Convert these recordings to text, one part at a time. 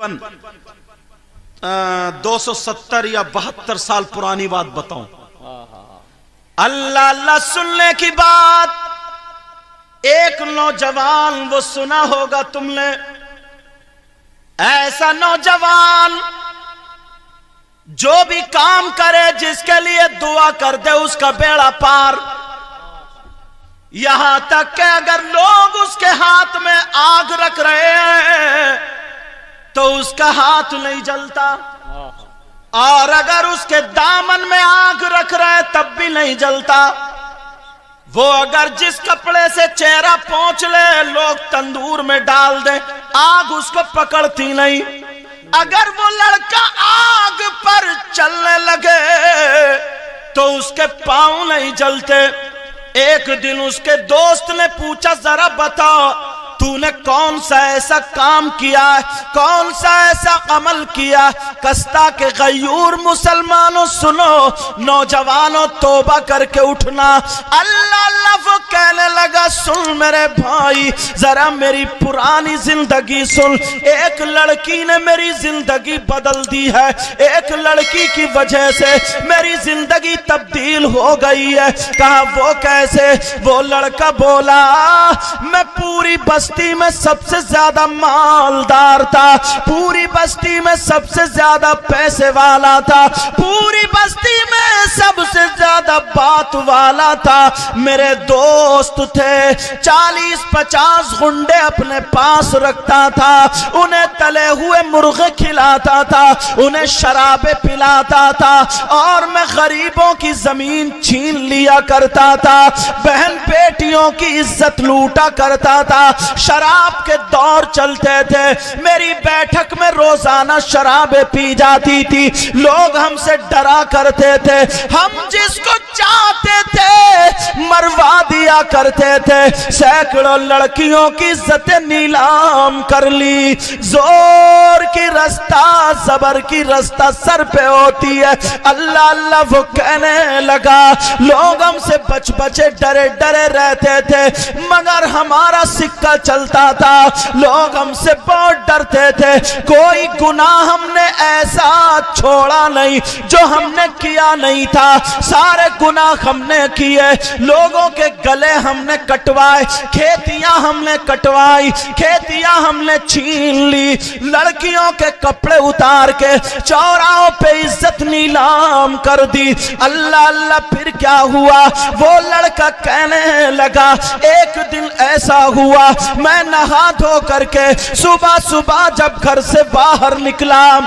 270 या 72 साल पुरानी बात बताऊं। अल्लाह अल्लाह सुनने की बात, एक नौजवान वो सुना होगा तुमने, ऐसा नौजवान जो भी काम करे, जिसके लिए दुआ कर दे, उसका बेड़ा पार। यहां तक कि अगर लोग उसके हाथ में आग रख रहे हैं तो उसका हाथ नहीं जलता, और अगर उसके दामन में आग रख रहे तब भी नहीं जलता। वो अगर जिस कपड़े से चेहरा पोंछ ले, लोग तंदूर में डाल दे, आग उसको पकड़ती नहीं। अगर वो लड़का आग पर चलने लगे तो उसके पांव नहीं जलते। एक दिन उसके दोस्त ने पूछा, जरा बताओ तूने कौन सा ऐसा काम किया, कौन सा ऐसा अमल किया। कस्ता के गयूर मुसलमानों सुनो, नौजवानों तौबा करके उठना। अल्लाह अल्लाह वो कहने लगा, सुन मेरे भाई, जरा मेरी पुरानी जिंदगी सुन। एक लड़की ने मेरी जिंदगी बदल दी है, एक लड़की की वजह से मेरी जिंदगी तब्दील हो गई है। कहा वो कैसे? वो लड़का बोला, मैं पूरी बस्ती में सबसे ज्यादा मालदार था, पूरी बस्ती में सबसे ज्यादा पैसे वाला था, पूरी बस्ती में सबसे ज्यादा बात वाला था। मेरे दोस्त थे, 40-50 गुंडे अपने पास रखता था, उन्हें तले हुए मुर्गे खिलाता था, उन्हें शराबे पिलाता था, और मैं गरीबों की जमीन छीन लिया करता था, बहन बेटियों की इज्जत लूटा करता था। शराब के दौर चलते थे, मेरी बैठक में रोजाना शराबें पी जाती थी, लोग हमसे डरा करते थे, हम जिसको चाहते थे मरवा दिया करते थे। सैकड़ों लड़कियों की इज्जतें नीलाम कर ली। जोर की रस्ता, जबर की रस्ता सर पे होती है। अल्लाह अल्लाह वो कहने लगा, लोग हमसे बच बचे डरे डरे रहते थे, मगर हमारा सिक्का चलता था, लोग हमसे बहुत डरते थे। कोई गुनाह हमने ऐसा छोड़ा नहीं जो हमने किया नहीं था, सारे गुनाह हमने किए। लोगों के गले हमने कटवाए, खेतियां हमने कटवाई, खेतियां हमने छीन ली, लड़कियों के कपड़े उतार के चौराहों पे इज्जत नीलाम कर दी। अल्लाह अल्लाह फिर क्या हुआ? वो लड़का कहने लगा, एक दिन ऐसा हुआ, मैं नहा धो करके सुबह सुबह जब घर से बाहर निकला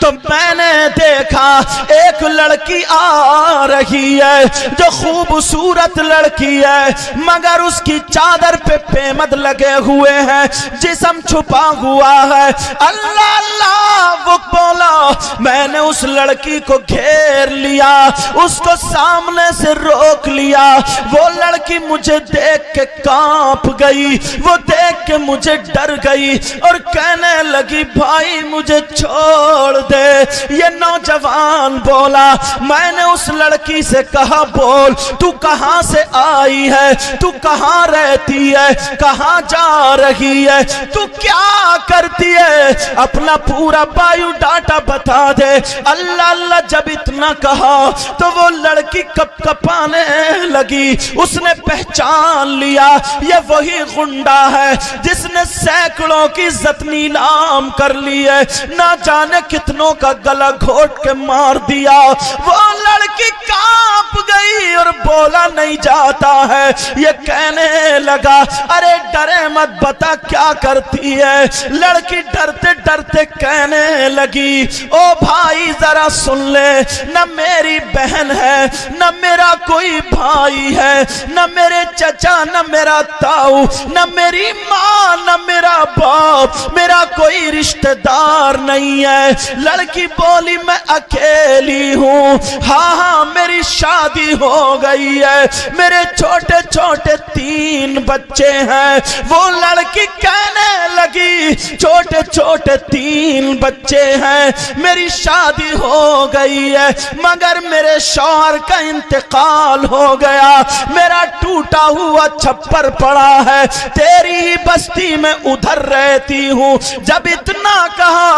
तो मैंने देखा एक लड़की आ रही है, जो खूबसूरत लड़की है, मगर उसकी चादर पे पेमद लगे हुए हैं, जिस्म छुपा हुआ है। अल्लाह अल्लाह वो बोला, मैंने उस लड़की को घेर लिया, उसको सामने से रोक लिया। वो लड़की मुझे देख के कांप गई, वो देख के मुझे डर गई और कहने लगी, भाई मुझे छोड़ दे। ये नौजवान बोला, मैंने उस लड़की से कहा, बोल तू कहां से आई है, तू कहां रहती है, कहां जा रही है, तू क्या करती है, अपना पूरा बायोडाटा बता दे। अल्लाह अल्लाह जब इतना कहा तो वो लड़की कपकपाने लगी। उसने पहचान लिया, ये वही गुंडा है जिसने सैकड़ों की इज्जत नीलाम कर ली है, ना जाने कितनों का गला घोट के मार दिया। वो लड़की कांप गई और बोला नहीं जाता है। ये कहने लगा, अरे डरे मत, बता क्या करती है। लड़की डरते डरते कहने लगी, ओ भाई जरा सुन ले, न मेरी बहन है, न मेरा कोई भाई है, न मेरे चचा, न मेरा ताऊ, न मेरी माँ, न मेरा बाप, मेरा कोई रिश्तेदार नहीं है। लड़की बोली, मैं अकेली हूँ, हाँ हाँ मेरी शादी हो गई है, मेरे छोटे छोटे 3 बच्चे हैं। वो लड़की कहने लगी, छोटे छोटे 3 बच्चे हैं, मेरी शादी हो गई है, मगर मेरे शौहर का इंतकाल हो गया, मेरा टूटा हुआ छप्पर पड़ा है, तेरी ही बस्ती में उधर रहती हूँ। जब इतना कहा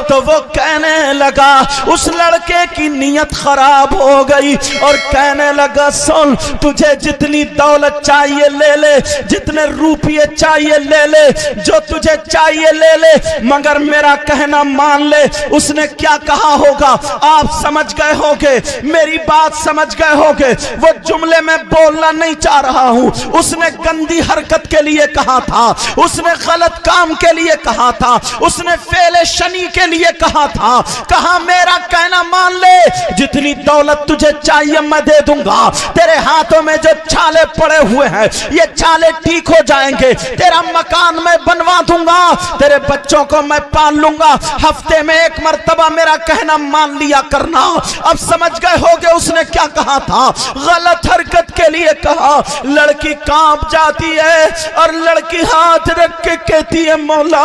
تو وہ کہنے لگا، اس لڑکے کی نیت خراب ہو گئی اور کہنے لگا سن، تجھے جتنی دولت چاہیے لے لے، جتنے روپیے چاہیے لے لے، جو تجھے چاہیے لے لے، مگر میرا کہنا مان لے۔ اس نے کیا کہا ہوگا آپ سمجھ گئے ہوگے، میری بات سمجھ گئے ہوگے۔ وہ جملے میں بولنا نہیں چاہ رہا ہوں، اس نے گندی حرکت کے لیے کہا تھا، اس نے غلط کام کے لیے کہا تھا، اس نے فعل شنی کے لیے کہا تھا۔ کہا میرا کہنا مان لے، جتنی دولت تجھے چاہیے میں دے دوں گا، تیرے ہاتھوں میں جو چھالے پڑے ہوئے ہیں یہ چھالے ٹھیک ہو جائیں گے، تیرا مکان میں بنوا دوں گا، تیرے بچوں کو میں پال لوں گا، ہفتے میں ایک مرتبہ میرا کہنا مان لیا کرنا۔ اب سمجھ گئے ہوگے اس نے کیا کہا تھا، غلط حرکت کے لیے کہا۔ لڑکی کانپ جاتی ہے اور لڑکی ہاتھ رکھ کے کہتی ہے مولا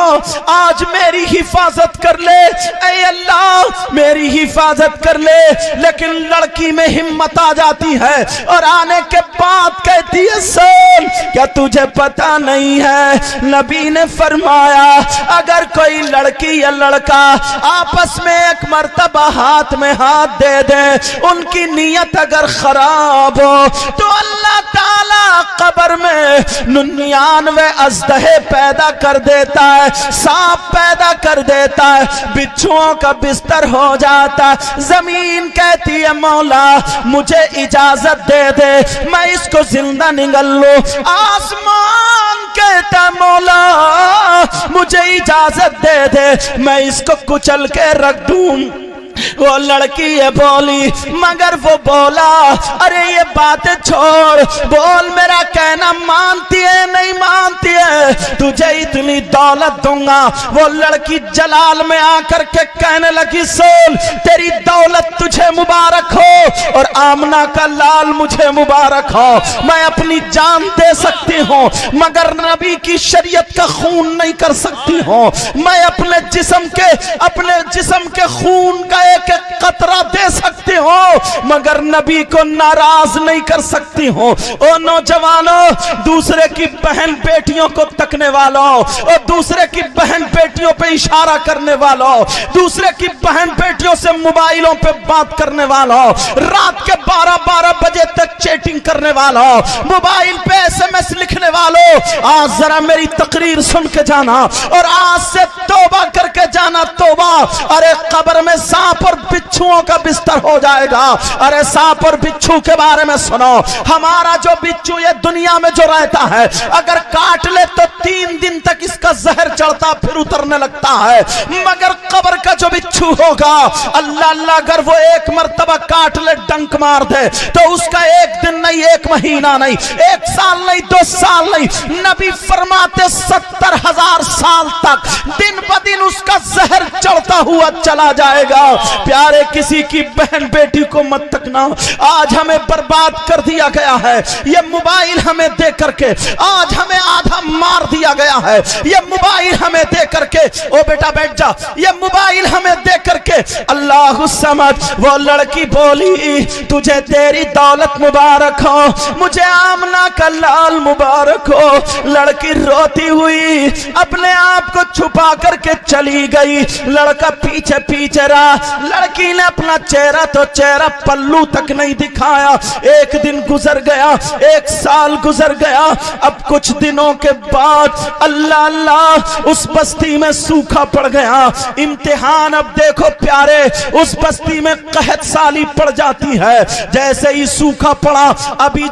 آج میری حفاظت کر لے، اے اللہ میری حفاظت کر لے۔ لیکن لڑکی میں ہمت آ جاتی ہے اور آنے کے بعد کہتی ہے سن، کیا تجھے پتا نہیں ہے نبی نے فرمایا اگر کوئی لڑکی یا لڑکا آپس میں ایک مرتبہ ہاتھ میں ہاتھ دے دے، ان کی نیت اگر خراب ہو تو اللہ تعالی قبر میں 99 اژدہے پیدا کر دیتا ہے، سانپ پیدا کر دیتا ہے، بچھوؤں کا بستر ہو جاتا ہے۔ زمین کہتی ہے مولا مجھے اجازت دے دے میں اس کو زندہ نگل لوں، آسمان کہتا ہے مولا مجھے اجازت دے دے میں اس کو کچل کے رکھ دوں۔ وہ لڑکی یہ بولی مگر وہ بولا ارے یہ باتیں چھوڑ، بول میرا کہنا مانتی ہے نہیں مانتی ہے، تجھے اتنی دولت دوں گا۔ وہ لڑکی جلال میں آ کر کے کہنے لگی سن تیری دولت تجھے مبارک ہو اور آمنہ کا لال مجھے مبارک ہو، میں اپنی جان دے سکتی ہوں مگر نبی کی شریعت کا خون نہیں کر سکتی ہوں، میں اپنے جسم کے خون کا ایک قطرہ دے سکتی ہوں مگر نبی کو ناراض نہیں کر سکتی ہوں۔ او نوجوانوں، دوسرے کی بہن بیٹیوں کو تکنے والوں اور دوسرے کی بہن بیٹیوں پہ اشارہ کرنے والوں، دوسرے کی بہن بیٹیوں سے موبائلوں پہ بات کرنے والوں، رات کے 12 بجے تک چیٹنگ کرنے والوں، موبائل پہ SMS لکھنے والوں، آج ذرا میری تقریر سن کے جانا اور آج سے توبہ کر کے جانا توبہ۔ ارے قبر میں سانپ اور بچھوؤں کا بستر ہو جائے گا۔ ارے سانپ اور بچھو کے بارے میں سنو، ہمارا جو بچھو یہ دنیا میں جو رہتا ہے اگر کاٹ لے تو 3 دن تک اس کا زہر چڑھتا پھر اترنے لگتا ہے، مگر قبر کا جو بچھو ہوگا اللہ اگر وہ ایک مرتبہ کاٹ لے ڈنک مار دے تو اس کا 1 دن نہیں، 1 مہینہ نہیں، 1 سال نہیں، 2 سال نہیں، نبی فرماتے 70,000 سال تک دن بدن اس کا زہر چڑھتا ہوا چلا جائے گا۔ پیارے کسی کی بہن بیٹی کو مت تکنا، آج ہمیں برباد کر دیا گیا ہے، یہ موبائل ہمیں دے کر کے آج ہمیں آدھا مار دیا گیا ہے، یہ موبائل ہمیں دے کر کے او بیٹا بیٹھ جا، یہ موبائل ہمیں دے کر کے اللہ سمجھ۔ وہ لڑکی بولی تجھے تیری دولت مبارک ہو، مجھے آمنہ کا لال مبارک ہو۔ لڑکی روتی ہوئی اپنے آپ کو چھپا کر کے چلی گئی، لڑکا پیچھے پیچھے رہا، لڑکی نے اپنا چہرہ پلو تک نہیں دکھایا۔ 1 دن گزر گیا، 1 سال گزر گیا، اب کچھ دنوں کے بعد اللہ اس بستی میں سوکھا پڑ گیا۔ امتحان اب دیکھو پیارے، اس بستی میں قحط سالی پڑ جاتی ہے، جیسے ہی سوکھا پڑا ابھی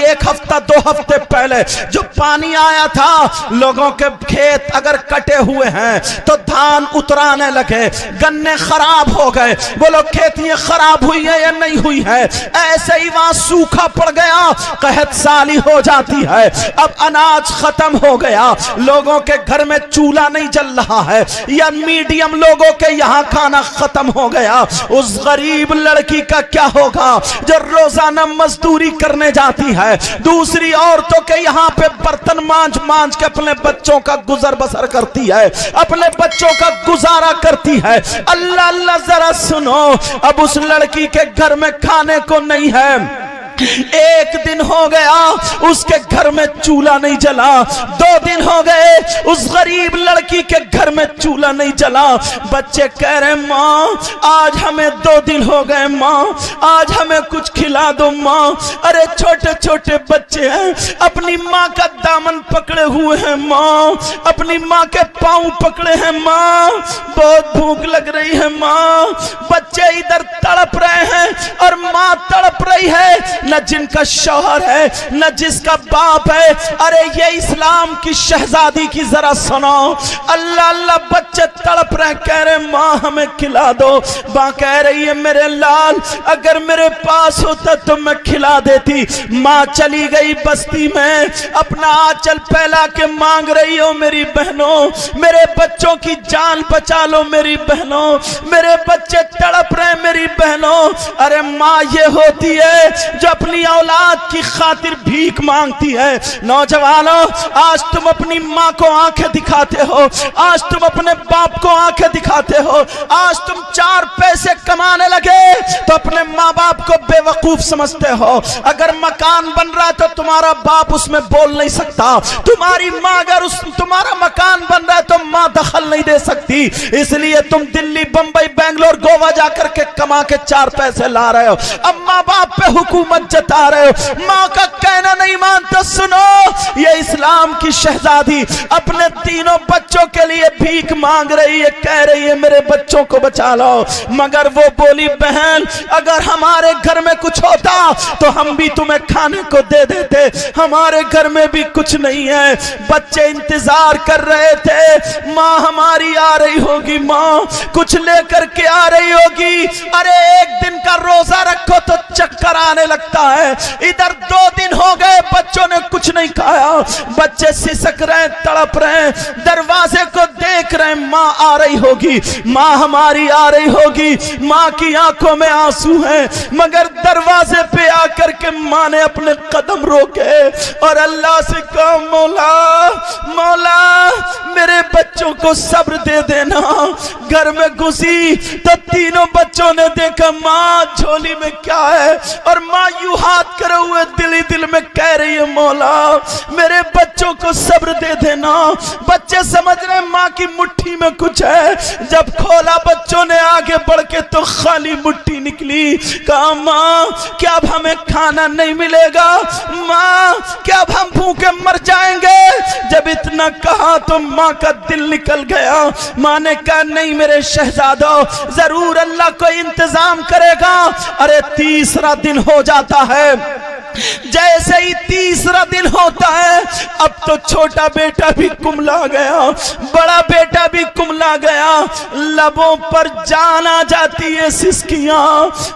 1 ہفتہ 2 ہفتے پہلے جو پانی آیا تھا، لوگوں کے کھیت اگر کٹے ہوئے ہیں تو دھان اترانے لگے، گنے خراب ہو گئے، وہ لوگ کھیتیاں خراب ہوئی ہیں یا نہیں ہوئی ہے، ایسے ہی وہاں سوکھا پڑ گیا، قحط سالی ہو جاتی ہے، اب اناج ختم ہو گیا، لوگوں کے گھر میں چولہا نہیں جل رہا ہے یا میڈیم لوگوں کے یہاں کھانا ختم ہو گیا۔ اس غریب لڑکی کا کیا ہوگا جو روزانہ مزدوری کرنے جاتی ہے، دوسری عورتوں کے یہاں پہ برتن مانج کے اپنے بچوں کا گزر بسر کرتی ہے، اپنے بچوں کا گزارا کرتی ہے۔ اللہ ذرا سنو، اب اس لڑکی کے گھر میں کھانے کو نہیں ہے، एक दिन हो गया उस के घर में चूल्हा नहीं जला, 2 दिन हो गए उस गरीब लड़की के घर में चूल्हा नहीं जला। बच्चे कह रहे माँ आज हमें 2 दिन हो गए, माँ आज हमें कुछ खिला दो माँ। अरे छोटे छोटे बच्चे हैं, अपनी माँ का दामन पकड़े हुए हैं माँ, अपनी माँ के पाँव पकड़े हैं माँ, बहुत भूख लग रही है माँ। बच्चे इधर तड़प रहे हैं और माँ तड़प रही है, न जिनका शौहर है न जिसका बाप है। अरे ये इस्लाम की शहजादी की जरा सुनो, अल्लाह अल्लाह बच्चे तड़प रहे, कह रहे माँ हमें खिला दो। माँ कह रही है मेरे लाल अगर मेरे पास होता तो मैं खिला देती। माँ चली गई बस्ती में, अपना आंचल फैला के मांग रही हो मेरी बहनों, मेरे बच्चों की जान बचा लो मेरी बहनों, मेरे बच्चे तड़प रहे मेरी बहनों। अरे माँ ये होती है जो अपनी औलाद की खातिर भीख मांगती है। नौजवानों आज तुम अपनी माँ को आंखें दिखाते हो, आज तुम अपने बाप को आंखें दिखाते हो, आज तुम 4 पैसे कमाने लगे तो अपने माँ बाप को बेवकूफ समझते हो। अगर मकान बन रहा है तो तुम्हारा बाप उसमें बोल नहीं सकता, तुम्हारी माँ अगर तुम्हारा मकान बन रहा है तो माँ दखल नहीं दे सकती, इसलिए तुम दिल्ली बंबई बेंगलोर गोवा जाकर के कमा के 4 पैसे ला रहे हो, अब माँ बाप पे हुकूमत जता रहे हो, माँ का कहना नहीं मानते। सुनो ये इस्लाम की शहजादी अपने तीनों बच्चों के लिए भीख मांग रही है, कह रही है मेरे बच्चों को बचा लो। मगर वो बोली बहन अगर हमारे घर में कुछ होता तो हम भी तुम्हें खाने को दे देते, हमारे घर में भी कुछ नहीं है। बच्चे इंतजार कर रहे थे माँ हमारी आ रही होगी, माँ कुछ लेकर के आ रही होगी। अरे एक दिन का रोजा रखो तो चक्कर आने लगता है, इधर 2 दिन हो गए बच्चों ने कुछ नहीं खाया, बच्चे सिसक रहे तड़प रहे, दरवाजे को देख रहे माँ आ रही होगी, माँ हमारी आ रही होगी, माँ की आंखों में आंसू हैं, मगर दरवाजे पे आकर के माँ ने अपने कदम रोके और अल्लाह से कहा मौला मौला मेरे बच्चों को सब्र दे देना। घर में घुसी तो तीनों बच्चों ने देखा माँ झोली में क्या है, और माँ यूं हाथ करे हुए दिल ही दिल में कह रही है मौला मेरे बच्चों को सब्र दे देना। बच्चे समझ रहे माँ की मुट्ठी में कुछ है, जब खोला बच्चों ने आगे बढ़ के तो खाली मुट्ठी निकली। कहा माँ क्या अब हमें खाना नहीं मिलेगा, माँ क्या अब हम भूखे मर जाएंगे। जब इतना कहा तो माँ का दिल निकल गया। माँ ने कहा नहीं मेरे शहजादों जरूर अल्लाह कोई इंतजाम करेगा। अरे 3रा दिन हो जाता है, जैसे ही 3रा दिन होता है अब तो छोटा बेटा भी कुमला गया, बड़ा बेटा भी कुमला गया, लबों पर जान आ जाती है सिसकियां।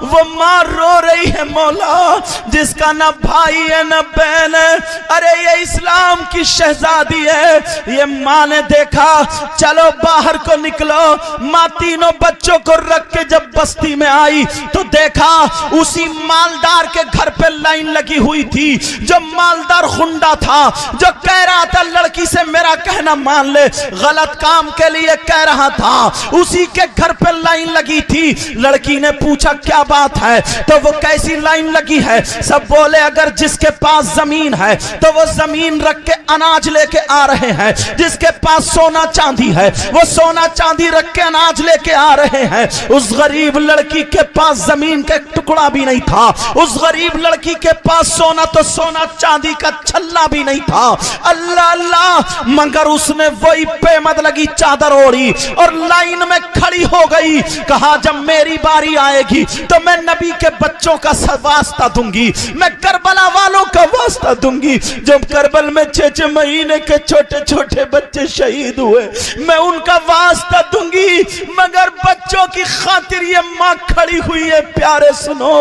वो माँ रो रही है मौला जिसका ना भाई है ना बहन है। अरे ये इस्लाम की शहजादी है। ये माँ ने देखा चलो बाहर को निकलो। माँ तीनों बच्चों को रख के जब बस्ती में आई तो देखा उसी मालदार के घर पे लाइन लगी हुई थी, जो मालदार गुंडा था, जो कह रहा था लड़की से मेरा कहना मान ले, गलत काम के लिए कह रहा था, उसी के घर पे लाइन लगी थी। लड़की ने पूछा क्या बात है, तो वो कैसी लाइन लगी है। सब बोले अगर जिसके पास जमीन है तो वो जमीन रख के अनाज लेके आ रहे हैं, जिसके पास सोना चांदी है वो सोना चांदी रख के अनाज लेके आ रहे हैं। उस गरीब लड़की के पास जमीन का टुकड़ा भी नहीं था, उस गरीब लड़की के पास सोना तो सोना चांदी का छल्ला भी नहीं था। अल्लाह अल्लाह, मगर उसने वही पेमद लगी चादर ओढ़ी और लाइन में खड़ी हो गई। कहा जब मेरी बारी आएगी तो मैं नबी के बच्चों का वास्ता दूंगी, मैं करबला वालों का वास्ता दूंगी। जब करबल में 6-6 महीने के छोटे छोटे बच्चे शहीद हुए, मैं उनका वास्ता दूंगी। मगर बच्चों की खातिर ये माँ खड़ी हुई है। प्यारे सुनो,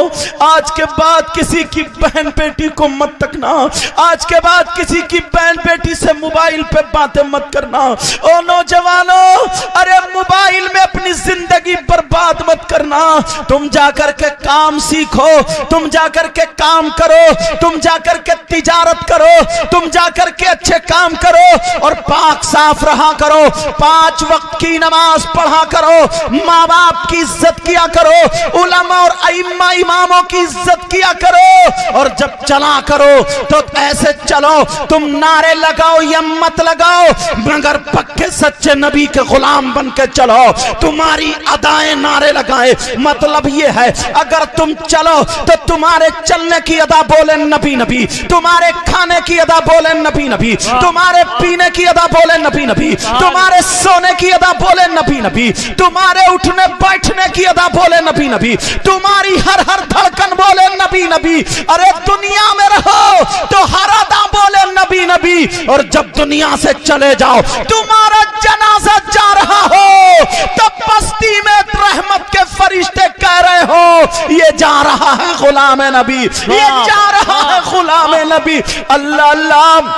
आज के बाद किसी की बहन बेटी को मत तकना, आज के बाद किसी की बहन बेटी से मोबाइल पे बातें मत करना। ओ नौजवानों, अरे मोबाइल में अपनी जिंदगी बर्बाद मत करना। کرنا, تم جا کر کے کام سیکھو, تم جا کر کے کام کرو, تم جا کر کے تجارت کرو, تم جا کر کے اچھے کام کرو اور پاک صاف رہا کرو, 5 وقت کی نماز پڑھا کرو, ماں باپ کی عزت کیا کرو, علماء اور ائمہ اماموں کی عزت کیا کرو, اور جب چلا کرو تو ایسے چلو, تم نعرے لگاؤ یا مت لگاؤ مگر پکے سچے نبی کے غلام بن کے چلو. تمہاری ادائیں نعرے لگائے, مطلب یہ ہے اگر تم چلو تو تمہارے چلنے کی ادا بولے نبی نبی, تمہارے کھانے کی ادا بولے نبی نبی, تمہارے پینے کی ادا بولے نبی نبی, تمہارے سونے کی ادا بولے نبی نبی, تمہارے اٹھنے بیٹھنے کی ادا بولے نبی نبی, تمہاری ہر دھڑکن بولے نبی نبی. ارے دنیا میں رہو تو ہر ادا بولے نبی نبی, اور جب دنیا سے چلے جاؤ تمہارا جنازہ جا رہا ہو تب بستی میں رحمت کے فرشتے کہہ رہے ہو یہ جا رہا ہے غلام نبی, یہ جا رہا ہے غلام نبی. اللہ اللہ,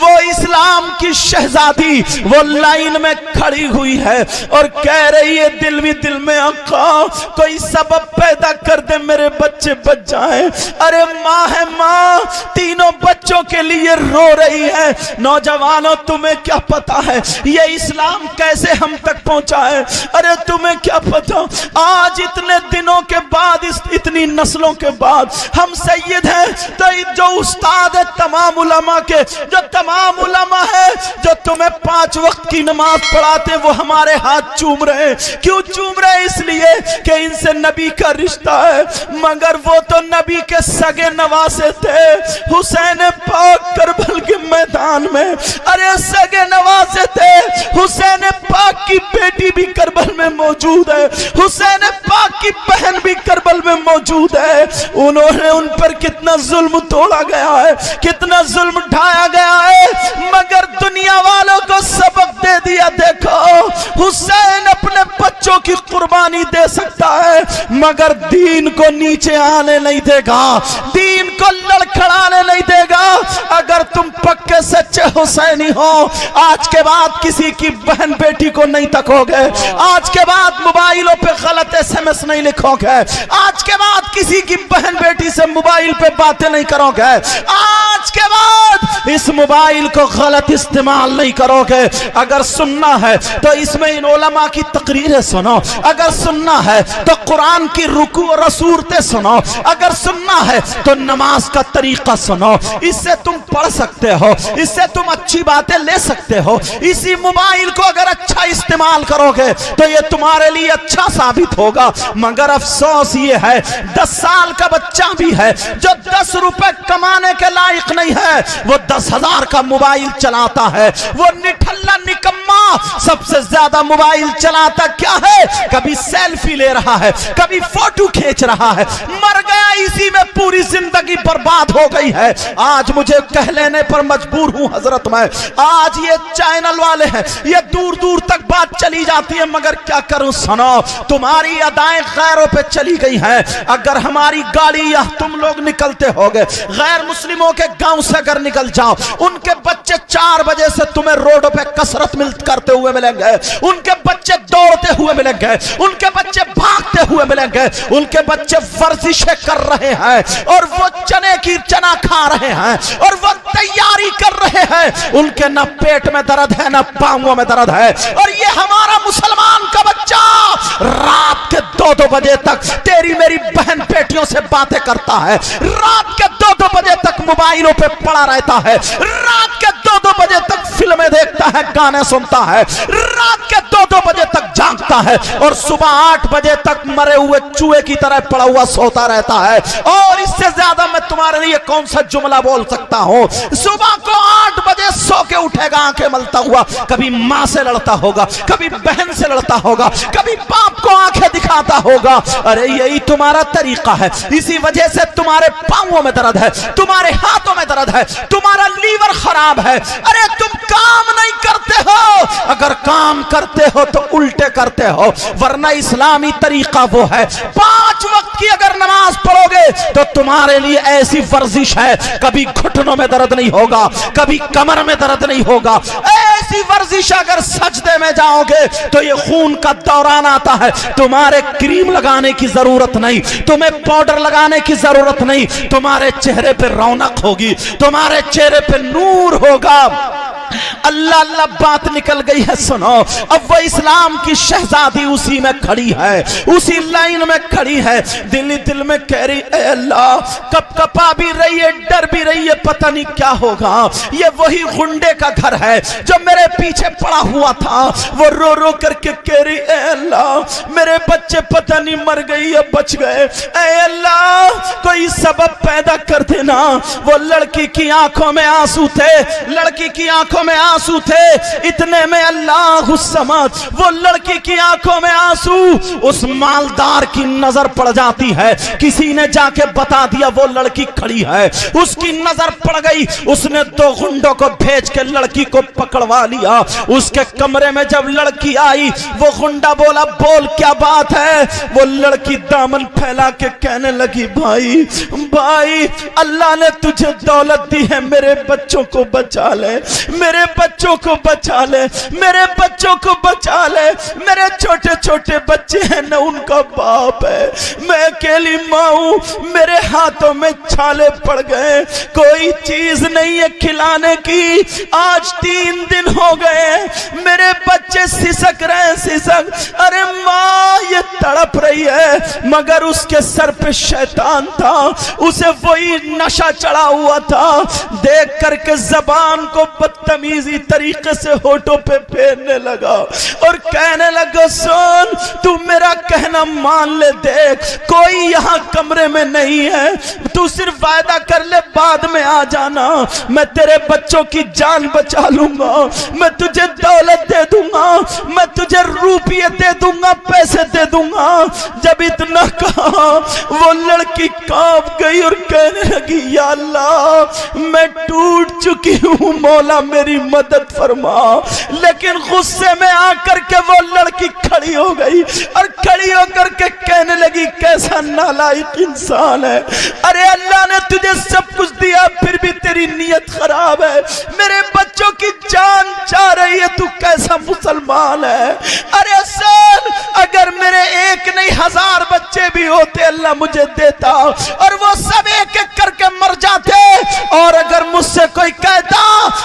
وہ اسلام کی شہزادی وہ لائن میں کھڑی ہوئی ہے اور کہہ رہی ہے دل بھی دل میں آقا کوئی سبب پیدا کر دے میرے بچے بچ جائیں. ارے ماں ہے ماں, تینوں بچوں کے لیے رو رہی ہے. نوجوانوں تمہیں کیا پتا ہے یہ اسلام کیسے ہم تک پہنچا ہے؟ ارے تمہیں کیا پتا آج اتنے دنوں کے بعد, اتنی نسلوں کے بعد ہم سید ہیں تو جو استاد ہے تمام علماء کے, جو تمام علماء ہے جو تمہیں 5 وقت کی نماز پڑھاتے وہ ہمارے ہاتھ چوم رہے. کیوں چوم رہے؟ اس لیے کہ ان سے نبی کا رشتہ ہے, مگر وہ تو نبی کے سگے نواسے تھے. حسین پاک کربل کے میدان میں ارے سگے نواسے تھے. حسین پاک کی بیٹی بھی کربل میں موجود ہے, حسین پاک کی بہن بھی کربل میں موجود ہے. انہوں نے ان پر کتنا ظلم توڑا گیا ہے, کتنا ظلم ڈھایا گیا ہے, مگر دنیا والوں کو سبق دے دیا. دیکھو حسین اپنے بچوں کی قربانی دے سکتا ہے مگر دین کو نیچے آنے نہیں دے گا, دین کو لڑکھڑانے نہیں دے گا. اگر تم پکے سچے حسینی ہو آج کے بعد کسی کی بہن بیٹی کو نہیں تکو گے, آج کے بعد موبائلوں پہ غلط SMS نہیں لکھو گے, آج کے بعد کسی کی بہن بیٹی سے موبائل پہ باتیں نہیں کرو گے, آج کے بعد اس موبائل کو غلط استعمال نہیں کرو گے. اگر سننا ہے تو اس میں ان علماء کی تقریریں سنو, اگر سننا ہے تو قرآن کی رکوع اور صورتیں سنو, اگر سننا ہے تو نماز کا طریقہ سنو. اس سے تم پڑھ سکتے ہو, اس سے تم اچھی باتیں لے سکتے ہو. اسی موبائل کو اگر اچھا استعمال کرو گے تو یہ تمہارے لیے اچھا ثابت ہوگا. مگر افسوس یہ ہے 10 سال کا بچہ بھی ہے جو 10 روپے کمانے کے لائق نہیں ہے, وہ 10,000 کا موبائل چلاتا ہے. وہ نٹھلا نکما سب سے زیادہ موبائل چلاتا کیا ہے؟ کبھی سیلفی لے رہا ہے, کبھی فوٹو کھینچ رہا ہے, مر گیا اسی میں پوری زندگی برباد ہو گئی ہے. آج مجھے کہہ لینے پر مجبور ہوں حضرت میں, آج یہ چینل والے ہیں یہ دور دور تک بات چلی جاتی ہے مگر کیا کروں سنو, تمہاری ادائیں غیروں پہ چلی گئی ہیں. اگر ہماری گاڑی یا تم لوگ نکلتے ہوگے غیر مسلموں کے گاؤں سے اگر نکل جاؤ, ان کے بچے 4 بجے سے تمہیں روڈوں پہ کسرت کرتے ہوئے ملیں گے, ان کے بچے دوڑتے ہوئے ملیں گے, ان کے بچے بھاگتے ہوئے ملیں گے, ان کے بچے ورزشیں کر رہے ہیں اور وہ چنا کھا رہے ہیں اور وہ تیاری کر رہے ہیں. ان کے نہ پیٹ میں درد ہے نہ پاؤں میں درد ہے. اور یہ ہمارا مسلمان کا بچہ رات کے 2 بجے تک تیری میری بہن بیٹیوں سے باتیں کرتا ہے, رات کے 2 بجے تک موبائلوں پہ پڑا رہتا ہے, رات کے 2 بجے تک فلمیں دیکھتا ہے, گانے سنتا ہے, رات کے 2 بجے تک جاگتا ہے اور صبح 8 بجے تک مرے ہوئے چوہے کی طرح پڑا ہوا سوتا رہتا ہے. اور اس سے زیادہ میں تمہارے لیے کون سا جملہ بول سکتا ہوں؟ صبح کو 8 بجے سو کے اٹھے گا آنکھیں ملتا ہوا, کبھی ماں سے لڑتا ہوگا, کبھی بہن سے لڑتا ہوگا, کبھی باپ کو آنکھیں دکھاتا ہوگا. ارے یہی تمہارا طریقہ ہے, اسی وجہ سے تمہارے پاؤں میں درد ہے, تمہارے ہاتھوں میں درد ہے, تمہارا لیور خراب ہے. ارے تم کام نہیں کرتے ہو, اگر کام کرتے ہو تو الٹے کرتے ہو, ورنہ اسلامی طریقہ وہ ہے 5 وقت وقت کی اگر نماز پڑھو گے تو تمہارے لیے ایسی ورزش ہے، کبھی گھٹنوں میں درد نہیں ہوگا، کبھی کمر میں درد نہیں ہوگا. ایسی ورزش اگر سجدے میں جاؤ گے تو یہ خون کا دوران آتا ہے. تمہارے کریم لگانے کی ضرورت نہیں، تمہیں پاؤڈر لگانے کی ضرورت نہیں، تمہارے چہرے پہ رونق ہوگی، تمہارے چہرے پہ نور ہوگا. اللہ اللہ بات نکل گئی ہے. سنو، اب وہ اسلام کی شہزادی اسی میں کھڑی ہے، اسی لائن میں کھڑی ہے. دل میں کہہ رہی اے اللہ، کب کپا بھی رہی ہے، ڈر بھی رہی ہے، پتہ نہیں کیا ہوگا. یہ وہی غنڈے کا گھر ہے جو میرے پیچھے پڑا ہوا تھا. وہ رو رو کر کے کہہ رہی اے اللہ میرے بچے پتہ نہیں مر گئی یا بچ گئے، اے اللہ کوئی سبب پیدا کر دینا. وہ لڑکی کی آنکھوں میں آنسو تھے، لڑکی کی آنکھوں میں آنسو تھے. اتنے میں اللہ الصمد، وہ لڑکی کی آنکھوں میں آنسو اس مالدار کی نظر پڑ جاتی ہے. کسی نے جا کے بتا دیا وہ لڑکی کھڑی ہے، اس کی نظر پڑ گئی. اس نے 2 غنڈوں کو بھیج کے لڑکی کو پکڑوا لیا. اس کے کمرے میں جب لڑکی آئی، وہ غنڈا بولا بول کیا بات ہے. وہ لڑکی دامن پھیلا کے کہنے لگی بھائی اللہ نے تجھے دولت دی ہے، میرے بچوں کو بچا لے، میرے بچوں کو بچا لے، میرے بچوں کو بچا لے. میرے چھوٹے چھوٹے بچے ہیں، نہ ان کا باپ ہے، میں اکیلی ماں ہوں، میرے ہاتھوں میں چھالے پڑ گئے، کوئی چیز نہیں ہے کھلانے کی. آج 3 دن ہو گئے، میرے بچے سسک رہے سسک. ارے ماں یہ تڑپ رہی ہے، مگر اس کے سر پہ شیطان تھا، اسے وہی نشہ چڑھا ہوا تھا. دیکھ کر کے زبان کو بدتمیزی طریقے سے ہونٹوں پہ پھیرنے لگا اور کہنے لگا سن تو میرا کہنا مان لے، دیکھ کوئی یہاں کمرے میں نہیں ہے، تو صرف وعدہ کر لے بعد میں آ جانا، میں تیرے بچوں کی جان بچا لوں گا، میں تجھے دولت دے دوں گا، میں تجھے روپیے دے دوں گا، پیسے دے دوں گا. جب اتنا کہا وہ لڑکی کانپ گئی اور کہنے لگی یا اللہ میں ٹوٹ چکی ہوں، مولا میری مدد فرما. لیکن غصے میں آ کر کے وہ لڑکی کھڑی ہو گئی اور کھڑی ہو کر کے کہنے لگی کیسا نالائق انسان ہے. ارے اللہ نے تجھے سب کچھ دیا پھر بھی تیری نیت خراب ہے، میرے بچوں کی جان چاہ رہی ہے، تو کیسا مسلمان ہے. ارے اصل اگر میرے 1 نہیں 1000 بچے بھی ہوتے اللہ مجھے دیتا اور وہ سب ایک ایک کر کے مر جاتے، اور اگر مجھ سے کوئی کہتا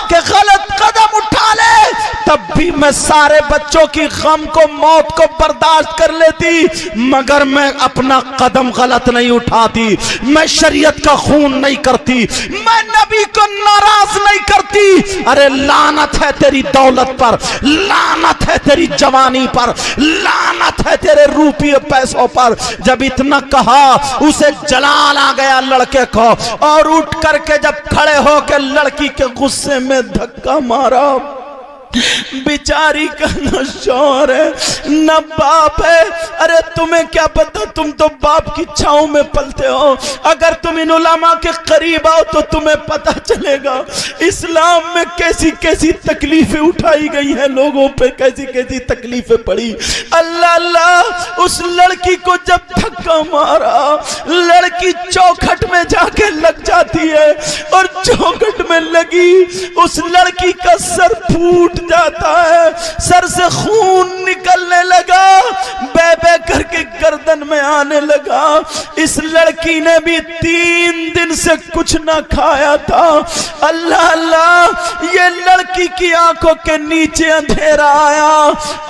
کہ غلط قدم اٹھا لے تب بھی میں سارے بچوں کی غم کو موت کو برداشت کر لیتی، مگر میں اپنا قدم غلط نہیں اٹھاتی، میں شریعت کا خون نہیں کرتی، میں نبی کو ناراض نہیں کرتی. ارے لعنت ہے تیری دولت پر، لعنت ہے تیری جوانی پر، لعنت ہے تیرے روپیے پیسوں پر. جب اتنا کہا اسے جلال آ گیا لڑکے کو، اور اٹھ کر کے جب کھڑے ہو کے لڑکی کے غصے میں دھکا مارا. بیچاری کا نہ شوہر ہے نہ باپ ہے. ارے تمہیں کیا پتا، تم تو باپ کی چھاؤں میں پلتے ہو. اگر تم ان علماء کے قریب آؤ تو تمہیں پتا چلے گا اسلام میں کیسی کیسی تکلیفیں اٹھائی گئی ہیں، لوگوں پہ کیسی کیسی تکلیفیں پڑی. اللہ اللہ اس لڑکی کو جب دھکا مارا، لڑکی چوکھٹ میں جا کے لگ جاتی ہے اور چوکھٹ میں لگی اس لڑکی کا سر پھوٹ جاتا ہے، سر سے خون نکلنے لگا، بے بے کر کے گردن میں آنے لگا. اس لڑکی نے بھی 3 دن سے کچھ نہ کھایا تھا. اللہ اللہ یہ لڑکی کی آنکھوں کے نیچے اندھیرا آیا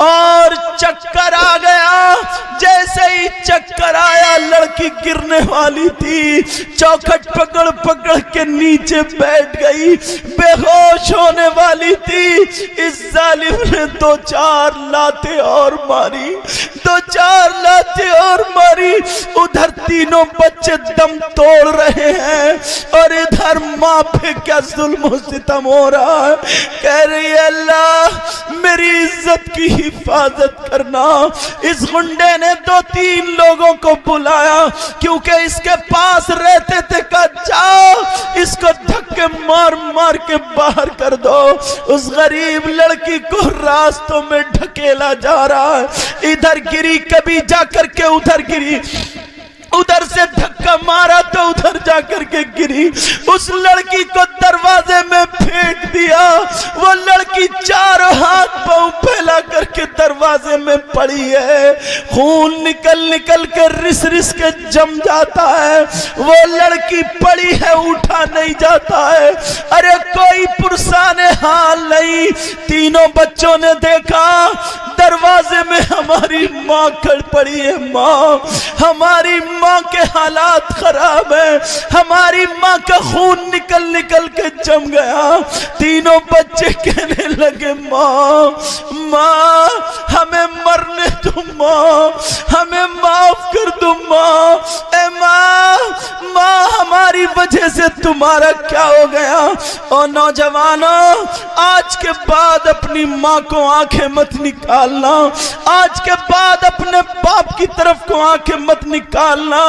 اور چکر آ گیا. جیسے ہی چکر آیا لڑکی گرنے والی تھی، چوکھٹ پکڑ پکڑ کے نیچے بیٹھ گئی، بے ہوش ہونے والی تھی. اس ظالم نے 2-4 لاتے اور ماری، 2-4 لاتے اور ماری. ادھر تینوں بچے دم توڑ رہے ہیں اور ادھر ماں پہ کیا ظلم و ستم ہو رہا ہے. کہہ رہی ہے اللہ میری عزت کی حفاظت کرنا. اس غنڈے نے 2-3 لوگوں کو بلایا کیونکہ اس کے پاس رہتے تھے، کہا جاؤ اس کو دھکے مار مار کے باہر کر دو. اس غریب لڑکی کو راستوں میں ڈھکیلا جا رہا ہے، ادھر گری کبھی جا کر کے ادھر گری. उधर से धक्का मारा तो उधर जाकर के गिरी, उस लड़की को दरवाजे में फेंक दिया। वो लड़की चारों हाथ पांव फैला करके दरवाजे में पड़ी है, खून निकल निकल के रिस रिस के जम जाता है। वो लड़की पड़ी है, उठा नहीं जाता है। अरे कोई पुरसाने हाल नहीं। तीनों बच्चों ने देखा दरवाजे में हमारी माँ खड़ पड़ी है। माँ, हमारी माँ के हालात खराब है, हमारी माँ का खून निकल निकल के जम गया। तीनों बच्चे कहने लगे माँ, माँ हमें मरने दो, माँ हमें माफ कर दो माँ। ए माँ, माँ हमारी वजह से तुम्हारा क्या हो गया? और नौजवानों, आज के बाद अपनी माँ को आंखें मत निकालना, आज के बाद अपने बाप की तरफ को आंखें मत निकालना।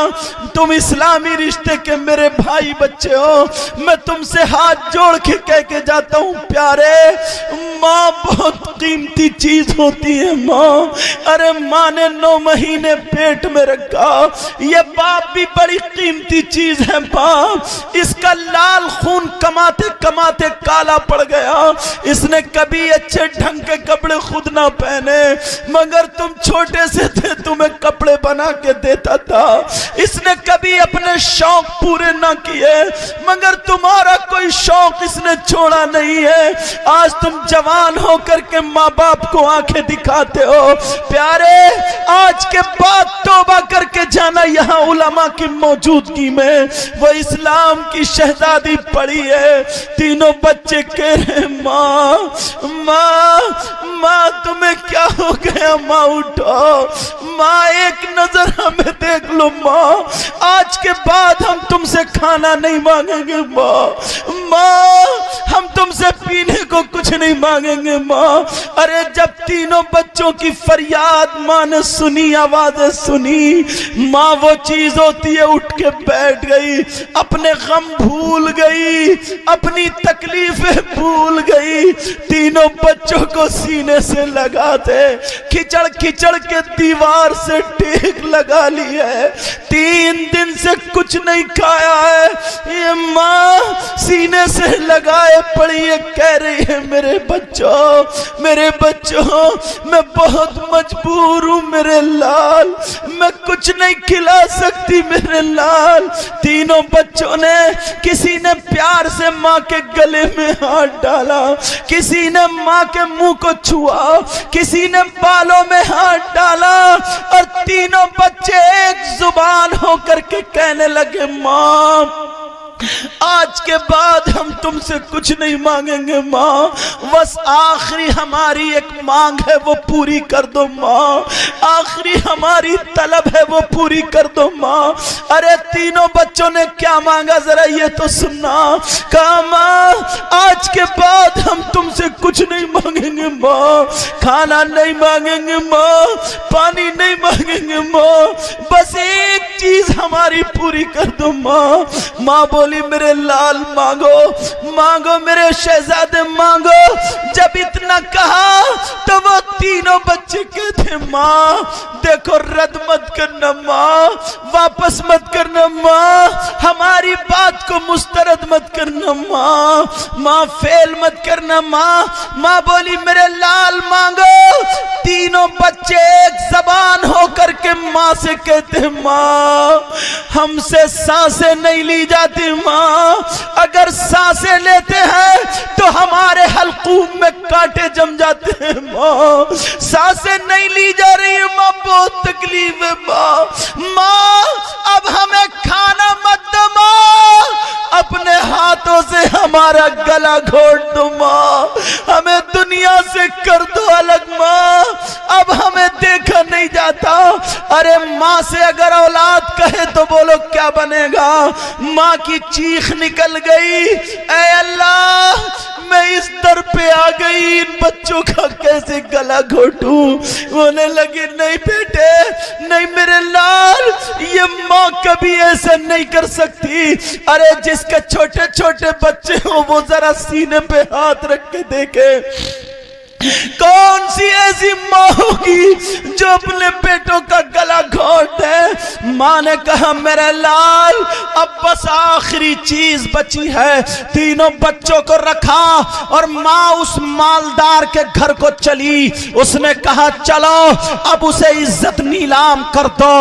तुम इस्लामी रिश्ते के मेरे भाई बच्चे हो, मैं तुमसे हाथ जोड़ के कह के जाता हूँ प्यारे, माँ बहुत कीमती चीज होती है माँ। अरे माँ ने 9 महीने पेट में रखा, ये बाप भी बड़ी कीमती चीज है बाप। इसका लाल खून कमाते कमाते काला पड़ गया। इसने कभी अच्छे ढंग के कपड़े खुद ना पहने, मगर तुम छोटे से थे, तुम्हें कपड़े बना के देता था। इसने कभी अपने शौक पूरे ना किए, मगर तुम्हारा कोई शौक इसने छोड़ा नहीं है। आज तुम जवान हो करके माँ बाप को आंखें दिखाते हो। प्यारे, आज के बाद तौबा करके जाना, यहाँ उलमा की मौजूदगी में वो इस्लाम की शहजादी पड़ी है। तीनों बच्चे कह रहे माँ, माँ, माँ तुम्हें क्या हो गया? माँ उठो, माँ एक नजर हमें देख लो माँ, आज के बाद हम तुमसे खाना नहीं मांगेंगे माँ। माँ हम तुमसे पीने को कुछ नहीं मांगेंगे माँ। अरे जब तीनों बच्चों की फरियाद माँ ने सुनी, आवाजें सुनी, माँ वो चीज होती है उठ के बैठ गई, अपने गम भूल गई, अपनी तकलीफें भूल गई। तीनों बच्चों को सीने से लगाते खिचड़ खिचड़ के दीवार से टेक लगा ली है। 3 दिन से कुछ नहीं खाया है। ये माँ सीने से लगाए पड़ी है, कह रही है मेरे बच्चों, मेरे बच्चों मैं बहुत मजबूर हूँ मेरे लाल, मैं कुछ नहीं खिला सकती मेरे लाल। तीनों बच्चों ने, किसी ने प्यार से माँ के गले में हाथ डाला, किसी ने माँ के मुंह को छुआ, किसी ने बालों में हाथ डाला, और तीनों बच्चे एक जुबान होकर के कहने लगे माँ आज के बाद हम तुमसे कुछ नहीं मांगेंगे माँ, बस आखिरी हमारी एक मांग है वो पूरी कर दो माँ, आखिरी हमारी तलब है वो पूरी कर दो माँ। अरे तीनों बच्चों ने क्या मांगा जरा ये तो सुनना। कहा माँ आज के बाद हम तुमसे कुछ नहीं मांगेंगे माँ, खाना नहीं मांगेंगे माँ, पानी नहीं मांगेंगे माँ, बस एक चीज हमारी पूरी कर दो माँ। माँ बोली मेरे लाल मांगो, मांगो मेरे शहजादे मांगो। जब इतना कहा तो वो तीनों बच्चे कहते माँ देखो रद्द मत करना माँ, वापस मत करना माँ, हमारी बात को मुस्तरद मत करना माँ, माँ फेल मत करना माँ। माँ बोली मेरे लाल मांगो। तीनों बच्चे एक जबान होकर के माँ से कहते माँ हमसे सांसें नहीं ली जाती माँ, अगर सांसें लेते हैं तो हमारे हल्कूम में कांटे जम जाते हैं माँ, सांसें नहीं ली जा रही है माँ, बहुत तकलीफ है माँ। माँ अब हमें खाना मत दो माँ, अपने हाथों से हमारा गला घोट दो माँ, हमें दुनिया से कर दो अलग माँ, अब हमें देखा नहीं जाता। अरे माँ से अगर औलाद कहे तो बोलो क्या बनेगा। माँ की चीख निकल गई, ऐ अल्लाह मैं इस दर पे आ गई, इन बच्चों का कैसे गला घोटूं। बोलने लगी नहीं बेटे नहीं मेरे लाल, ये माँ कभी ऐसा नहीं कर सकती। अरे जिसके छोटे छोटे बच्चे हो वो जरा सीने पे हाथ रख के देखे, कौन सी ऐसी माँ होगी जो अपने बेटों का गला घोट है। माँ ने कहा मेरे लाल अब बस आखिरी चीज बची है। तीनों बच्चों को रखा और माँ उस मालदार के घर को चली। उसने कहा चलो अब उसे इज्जत नीलाम कर दो,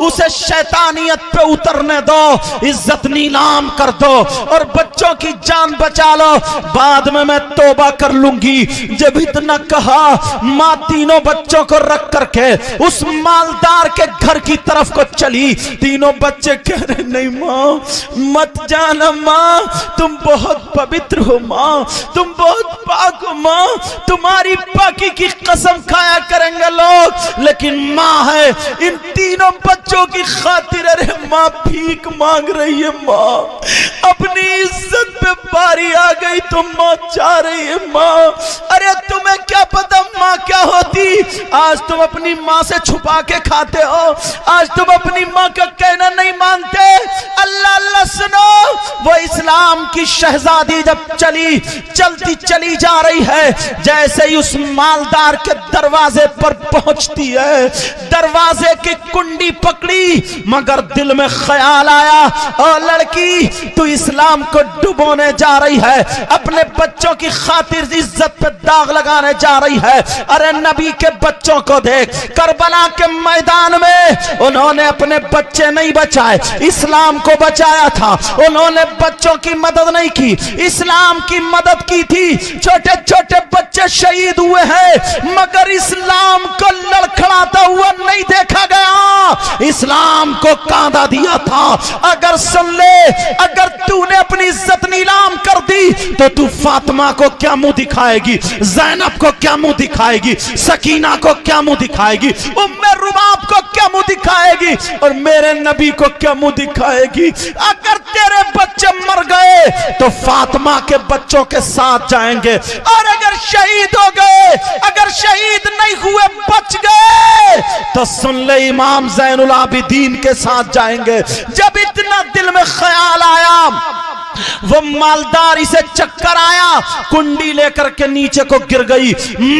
उसे शैतानियत पे उतरने दो, इज्जत नीलाम कर दो और बच्चों की जान बचा लो, बाद में मैं तौबा कर लूंगी। जब इतना कहा माँ तीनों बच्चों को रख करके उस मालदार के घर की तरफ को चली। तीनों बच्चे कह रहे नहीं माँ मत जाना माँ, तुम बहुत पवित्र हो माँ, तुम बहुत पाक हो माँ, तुम्हारी पाकी की कसम खाया करेंगे लोग, लेकिन माँ है इन तीनों बच्चों की खातिर। अरे माँ भीख मांग रही है माँ, अपनी इज्जत पे बारी आ गई तो माँ चाह रही है माँ। अरे तुम्हें क्या पता माँ क्या होती, आज तुम अपनी माँ से छुपा के खाते हो, आज तुम अपनी माँ का कहना नहीं मानते। अल्लाह अल्लाह सुनो, वो इस्लाम की शहजादी जब चलती चली जा रही है, जैसे ही उस मालदार के दरवाजे पर पहुंचती है, दरवाजे की कुंडी पकड़ी, मगर दिल में ख्याल आया ओ लड़की तू इस्लाम को डुबोने जा रही है, अपने बच्चों की खातिर इज्जत पे दाग लगाने जा रही है। अरे नबी के बच्चों को देख, करबला के मैदान में उन्होंने अपने बच्चे नहीं बचाए, इस्लाम को बचाया था। उन्होंने बच्चों की मदद नहीं की, इस्लाम की मदद की थी। छोटे छोटे बच्चे शहीद हुए हैं मगर इस्लाम को लड़खड़ाता हुआ नहीं देखा गया, इस्लाम को कांधा दिया था। अगर सुन ले, अगर तूने अपनी इज्जत नीलाम कर दी तो तू फातिमा को क्या मुंह दिखाएगी, ज़ैनब को क्या मुंह दिखाएगी, सकीना को क्या मुंह दिखाएगी, उम्मे रुबाब को क्या मुंह दिखाएगी और मेरे नबी को क्या मुंह दिखाएगी। अगर तेरे बच्चे मर गए तो फातिमा के बच्चों के साथ जाएंगे, और अगर शहीद हो गए, अगर शहीद नहीं हुए बच गए तो सुन ले इमाम ज़ैनुल आबिदीन के साथ जाएंगे। जब इतना दिल में ख्याल आया, वो मालदार इसे चक्कर आया, कुंडी लेकर के नीचे को गिर गई,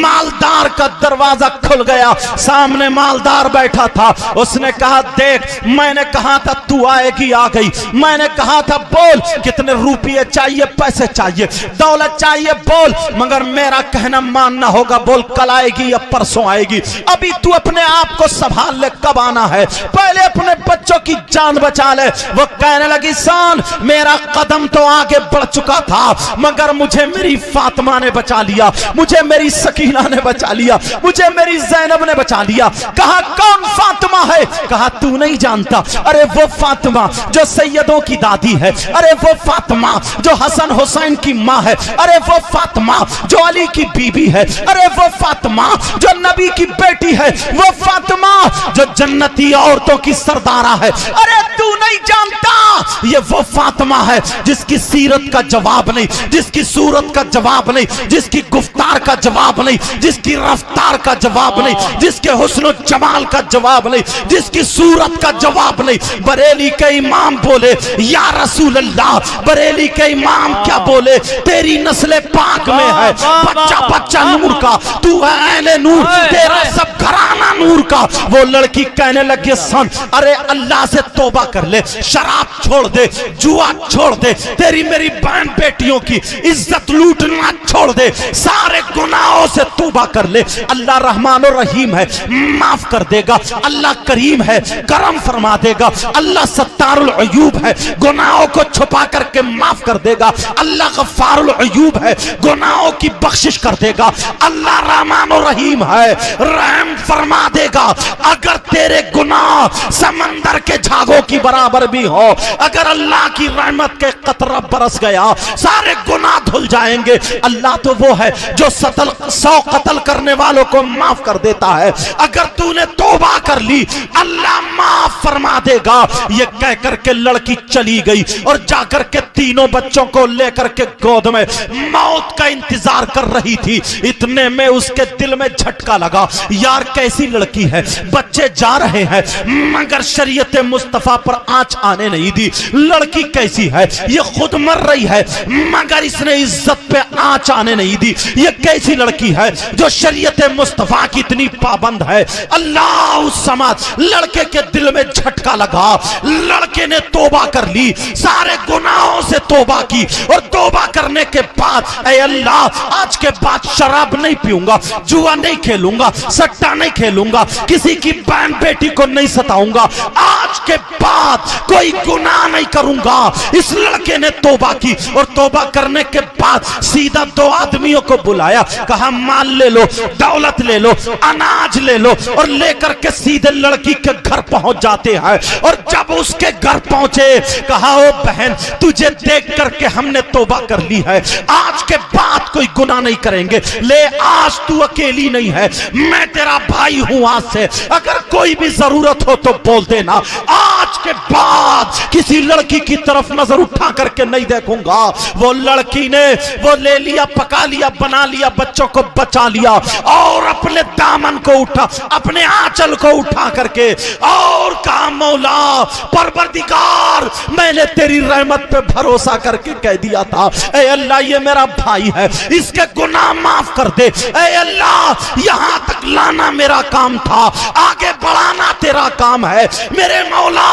मालदार का दरवाजा खुल गया, सामने मालदार बैठा था। उसने कहा देख मैंने कहा था तू आएगी, आ गई, मैंने कहा था बोल कितने रुपये चाहिए, पैसे चाहिए, दौलत चाहिए बोल, मगर मेरा कहना मानना होगा, बोल कल आएगी या परसों आएगी, अभी तू अपने आप को संभाल ले, कब आना है, पहले अपने बच्चों की जान बचा ले। वो कहने लगी सान मेरा कदम तो आगे बढ़ चुका था मगर मुझे मेरी फातिमा ने बचा लिया, मुझे मेरी सकीना ने बचा लिया, मुझे मेरी ज़ैनब ने बचा लिया। कहा कौन फातिमा है, कहा तू नहीं जानता, अरे वो फातिमा जो सैयदों की दादी है, अरे वो फातिमा जो हसन हुसैन की माँ है, अरे वो फातिमा जो अली की बीबी है, अरे वो फातिमा जो नबी की बेटी है, वो फातिमा जो जन्नती औरतों की सरदारा है। अरे तू नहीं जानता, ये वो फातिमा है जिसकी सीरत का जवाब नहीं, जिसकी सूरत का जवाब नहीं, जिसकी गुफ्तार का जवाब नहीं, जिसकी रफ्तार का जवाब नहीं, जिसके हुस्न जमाल का जवाब नहीं, जिसकी सूरत का जवाब नहीं। बरेली के इमाम बोले या रसूल अल्लाह, बरेली के इमाम क्या बोले, तेरी नस्ल पाक में है बच्चा बच्चा नूर का, तू है अहले नूर, तेरा सब घराना नूर का। वो लड़की कहने लगी सन अरे अल्लाह से तौबा कर ले, शराब छोड़ दे, जुआ छोड़ दे, तेरी मेरी बहन बेटियों की इज्जत लूटना छोड़ दे, सारे गुनाहों से तौबा कर ले। अल्लाह रहमान और रहीम है, माफ कर देगा, अल्लाह करीम है, करम फरमा देगा, अल्लाह सत्तारुल अयूब है, गुनाहों को छुपा करके माफ कर देगा, अल्लाह गफ्फारुल अयूब है, गुनाहों की बख्शिश कर देगा, अल्लाह रहमान और रहीम है, रहम फरमा देगा। अगर तेरे गुनाह समंदर के झागों की बराबर भी हो, अगर अल्लाह की रहमत के कतरा बरस गया, सारे गुनाह धुल जाएंगे। अल्लाह तो वो है जो 100 कत्ल करने वालों को माफ कर देता है। अगर तूने तौबा कर ली अल्लाह माफ फरमा देगा। ये कह करके लड़की चली गई और जाकर के तीनों बच्चों को लेकर के गोद में मौत का इंतजार कर रही थी। इतने में उसके दिल में झटका लगा, यार कैसी लड़की है, बच्चे जा रहे हैं मगर शरीयत मुस्तफा पर आंच आने नहीं दी। लड़की कैसी है, ये खुद मर रही है मगर इसने इज्जत पे आंच आने नहीं दी। ये कैसी लड़की है जो शरीयत मुस्तफा की इतनी पाबंद है। अल्लाह उस समय लड़के के दिल में झटका लगा, लड़के ने तौबा कर ली, सारे गुनाहों से तौबा की और तौबा करने के बाद ऐ अल्लाह आज के बाद शराब नहीं पीऊंगा, जुआ नहीं खेलूंगा, सट्टा नहीं खेलूंगा, किसी की बहन बेटी को नहीं सताऊंगा, आज के बाद कोई गुनाह नहीं करूंगा। इस लड़के ने तौबा की और तौबा करने के बाद सीधा दो आदमियों को बुलाया, कहा माल ले लो, दौलत ले लो, अनाज ले लो और लेकर के सीधे लड़की के घर पहुंच जाते हैं। और जब उसके घर पहुंचे कहा ओ बहन तुझे देख करके हमने तौबा कर ली है, आज के बाद कोई गुनाह नहीं करेंगे। ले आज तू अकेली नहीं है, मैं तेरा भाई हूं, आज से अगर कोई भी जरूरत हो तो बोल देना, आज के बाद किसी लड़की की तरफ नजर उठा करके नहीं देखूंगा। वो लड़की ने वो ले लिया, पका लिया, बना लिया, बच्चों को बचा लिया और अपने दामन को उठा, अपने आंचल को उठा करके और कहा मौला परवरदिगार मैंने तेरी रहमत पे भरोसा करके कह दिया था, ऐ अल्लाह ये मेरा भाई है, इसके गुनाह माफ कर दे, ऐ अल्लाह यहां तक लाना मेरा काम था, आगे बढ़ाना तेरा काम है। मेरे मौला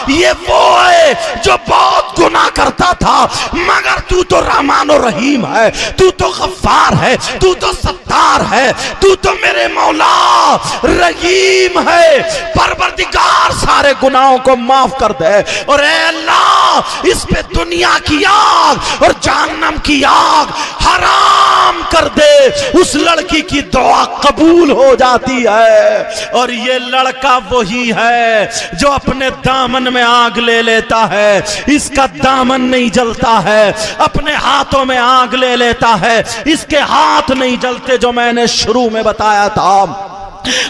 ये वो है जो बहुत गुनाह करता था मगर तू तो रहमान और रहीम है, तू तो गफ्फार है, तू तो सत्तार है, तू तो मेरे मौला रहीम है। परवरदिगार सारे गुनाहों को माफ कर दे और ऐ अल्लाह इस पे दुनिया की आग और जहन्नम की आग हराम कर दे। उस लड़की की दुआ कबूल हो जाती है। और ये लड़का वही है जो अपने दामन में आग ले लेता है, इसका दामन नहीं जलता है, अपने हाथों में आग ले लेता है, इसके हाथ नहीं जलते जो मैंने शुरू में बताया था।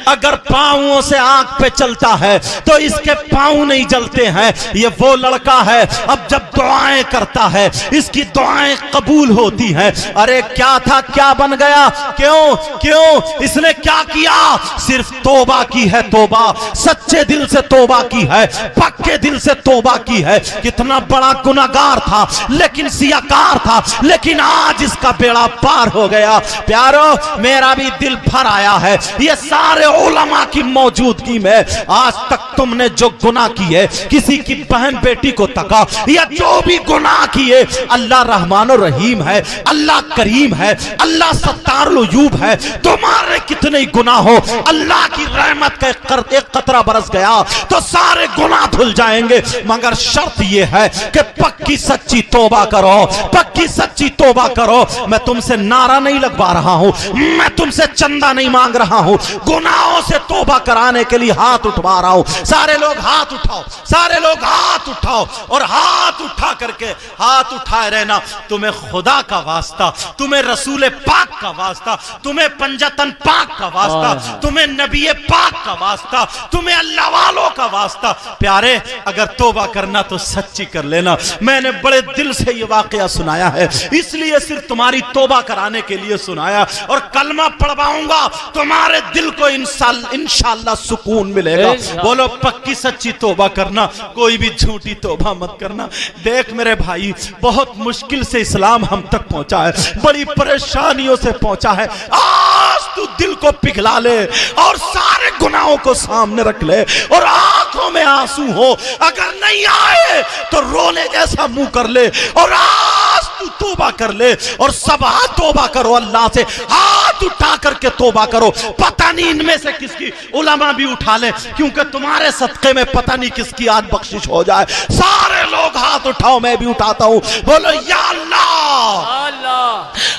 अगर पांवों से आग पे चलता है तो इसके पांव नहीं जलते हैं। ये वो लड़का है अब जब दुआएं करता है इसकी दुआएं कबूल होती हैं। अरे क्या था क्या बन गया, क्यों क्यों इसने क्या किया, सिर्फ तौबा की है, तौबा सच्चे दिल से तौबा की है, पक्के दिल से तौबा की है। कितना बड़ा गुनाहगार था लेकिन सियाकार था, लेकिन आज इसका बेड़ा पार हो गया। प्यारो मेरा भी दिल भर आया है ये सारे उलमा की मौजूदगी में। आज तक तुमने जो गुनाह किए, किसी की बहन बेटी को तका या जो भी गुनाह किए, अल्लाह रहमान और रहीम है, अल्लाह करीम है, अल्लाह सत्तारुल-उयूब है। तुम्हारे कितने ही गुनाह हो, अल्लाह की रहमत का एक कतरा बरस गया तो सारे गुनाह धुल जाएंगे। मगर शर्त यह है कि पक्की सच्ची तौबा करो, पक्की सच्ची तौबा करो। मैं तुमसे नारा नहीं लगवा रहा हूं, मैं तुमसे चंदा नहीं मांग रहा हूं, गुनाहों से तौबा कराने के लिए हाथ उठवा रहा हूं। सारे लोग हाथ उठाओ, सारे लोग हाथ उठाओ और हाथ उठा करके हाथ उठाए रहना। तुम्हें खुदा का वास्ता, तुम्हें रसूल पाक का वास्ता, तुम्हें पंजतन पाक का वास्ता, तुम्हें नबी पाक का वास्ता, तुम्हें अल्लाह वालों का वास्ता। प्यारे अगर तौबा करना तो सच्ची कर लेना। मैंने बड़े दिल से ये वाकया सुनाया है, इसलिए सिर्फ तुम्हारी तौबा कराने के लिए सुनाया और कलमा पढ़वाऊंगा, तुम्हारे दिल को इंशाअल्लाह सुकून मिलेगा। बोलो पक्की सच्ची तौबा करना, कोई भी झूठी तौबा मत करना। देख मेरे भाई बहुत मुश्किल से इस्लाम हम तक पहुंचा है, बड़ी परेशानियों से पहुंचा है। आज तू दिल को पिघला ले और सारे गुनाहों को सामने रख ले और आंखों में आंसू हो, अगर नहीं आए तो रोने जैसा मुंह कर ले और आज तू तौबा कर ले और सब हाथ तौबा करो, अल्लाह से हाथ उठा करके तौबा करो। पता नहीं इनमें से किसकी उलमा भी उठा ले, क्योंकि तुम्हारे सदक़े में पता नहीं किसकी आज बख्शिश हो जाए। सारे लोग हाथ उठाओ, मैं भी उठाता हूं। बोलो या अल्लाह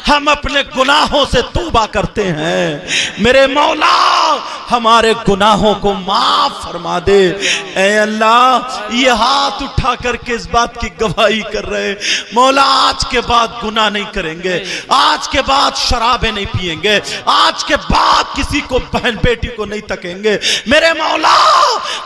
हम अपने गुनाहों से तौबा करते हैं, मेरे मौला हमारे गुनाहों को माफ फरमा दे। ऐ अल्लाह ये हाथ उठा करके इस बात की गवाही कर रहे, मौला आज के बाद गुनाह नहीं करेंगे, आज के बाद शराबें नहीं पिएंगे, आज के बाद किसी को बहन बेटी को नहीं तकेंगे। मेरे मौला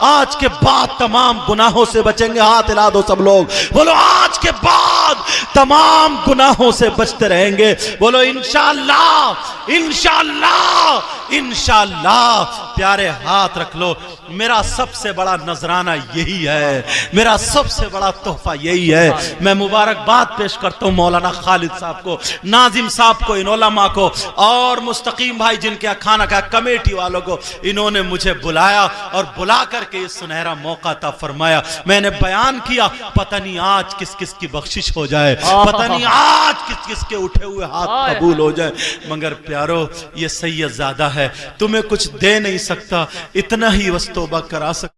आज के बाद तमाम गुनाहों से बचेंगे। हाथ हिला दो सब लोग, बोलो आज के बाद तमाम गुनाहों से बचते रहेंगे। बोलो इंशाअल्लाह इंशाअल्लाह انشاءاللہ پیارے ہاتھ رکھ لو، میرا سب سے بڑا نذرانہ یہی ہے، میرا سب سے بڑا تحفہ یہی ہے۔ میں مبارکباد پیش کرتا ہوں مولانا خالد صاحب کو، ناظم صاحب کو، ان علماء کو، اور مستقیم بھائی جن کے کھانا کا کمیٹی والوں کو، انہوں نے مجھے بلایا اور بلا کر کے یہ سنہرا موقع عطا فرمایا۔ میں نے بیان کیا، پتہ نہیں آج کس کس کی بخشش ہو جائے، پتہ نہیں آج کس کس کے اٹھے ہوئے ہاتھ قبول ہو جائے، مگر پیارو یہ سید زادہ ہے، تمہیں کچھ دے نہیں سکتا، اتنا ہی بس توبہ کرا سکتا۔